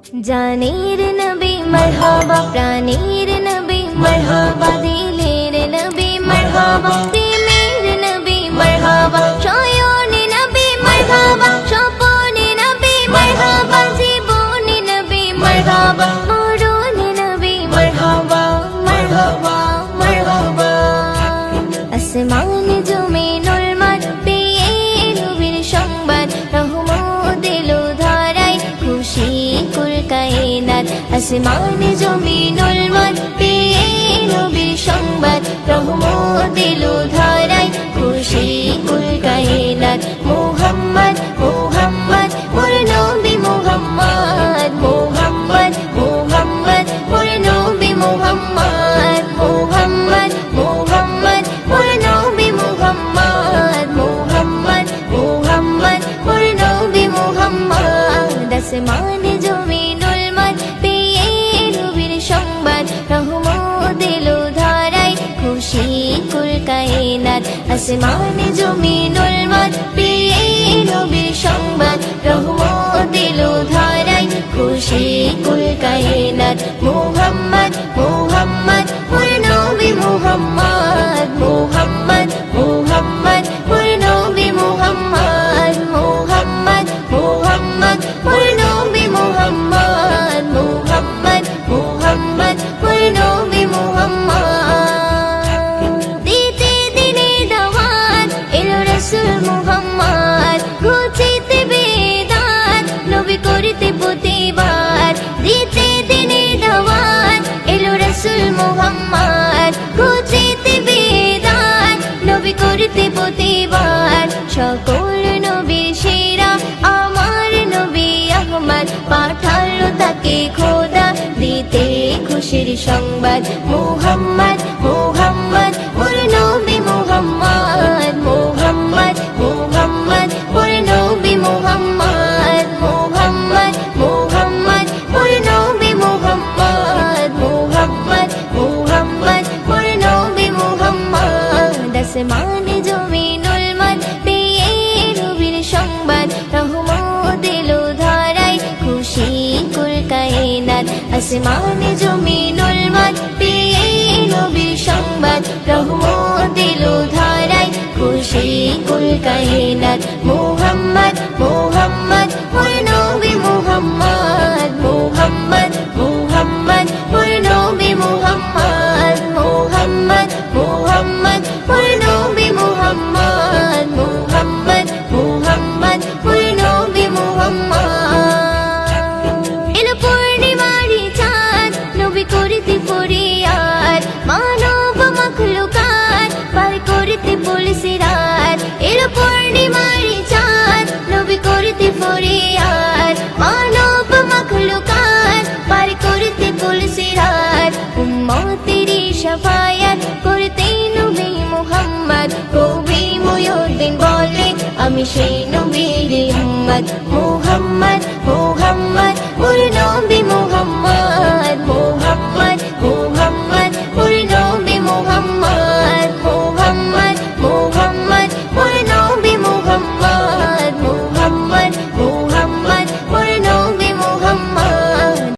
জানের নবী মারহাবা, প্রাণের নবী মারহাবা, দিলের নবী মারহাবা, প্রেমের নবী মারহাবা, শয়নে নবী মারহাবা, স্বপনে নবী মারহাবা, জীবনে নবী মারহাবা, মরণে নবী মারহাবা, মারহাবা, মারহাবা। আসমান জমিনুল মাঝ পেয়ে নবীর সংবাদ, রহমত এলো ধারায়, খুশি কুল কায়নাত। আসমান জমিনুল মাঝ পেয়ে নবীর সংবাদ, রহমত এলো ধারায়, খুশি কুল কায়নাত। মুহাম্মদ মুহাম্মদ মোর নবী মুহাম্মদ, মুহাম্মদ মুহাম্মদ মোর নবী মুহাম্মদ, মুহাম্মদ মুহাম্মদ মোর নবী মুহাম্মদ, মুহাম্মদ মুহাম্মদ মোর নবী মুহাম্মদ। আসমান জমিনুল মাঝ পেয়ে নবীর সংবাদ, রহমত এলো ধারায়, খুশি কুল কায়নাত। আসমান জমিনুল মাঝ পেয়ে নবীর সংবাদ, রহমত এলো ধারায়, খুশি কুল কায়নাত। মুহাম্মদ মুহাম্মদ মোর নবী মুহাম্মদ, মুহাম্মদ মুহাম্মদ মোর নবী মুহাম্মদ, মুহাম্মদ মুহাম্মদ মোর নবী মুহাম্মদ, মুহাম্মদ মুহাম্মদ মোর নবী মুহাম্মদ। দিতে দিনে দাওয়াত এলো রাসূল মুহাম্মদ, ঘুচিতে বেদাত নবী করিতে প্রতিবাদ। দিতে দিনে দাওয়াত এলো রাসূল মুহাম্মদ, ঘুচিতে বেদাত নবী করিতে প্রতিবাদ। সকল নবীর সেরা আমার নবী আহমদ, পাঠালো তাকে খোদা দিতে খুশির সংবাদ। মুহাম্মদ মুহাম্মদ মোর নবী মুহাম্মদ, মুহাম্মদ মুহাম্মদ মোর নবী মুহাম্মদ, মুহাম্মদ মুহাম্মদ মোর নবী মুহাম্মদ, মুহাম্মদ মুহাম্মদ মোর নবী মুহাম্মদ। আসমান জমিনুল মাঝ পেয়ে নবীর সংবাদ, রহমত এলো ধারায়, খুশি কুল কায়নাত। আসমান জমিনুল মাঝ পেয়ে নবীর সংবাদ, রহমত এলো ধারায়, খুশি কুল কায়নাত। মুহাম্মদ মুহাম্মদ মোর নবী মুহাম্মদ, মুহাম্মদ মুহাম্মদ মোর নবী মুহাম্মদ, মুহাম্মদ মুহাম্মদ মোর নবী মুহাম্মদ, মুহাম্মদ মুহাম্মদ মোর নবী মুহাম্মদ। এলো পূর্ণিমারি চাঁদ নবী করিতে ফরিয়াদ, মানব মাখলুকাত পার করিতে বলছে রাত। এলো পূর্ণিমারি চাঁদ নবী করিতে ফরিয়াদ, মানব মাখলুকাত পার করিতে বলছে রাত। উম্মতেরি শাফায়াত করতে নবী মুহাম্মদ, কবি মুয়ুদ্দিন বলে আমি সেই নবীর উম্মত। মুহাম্মদ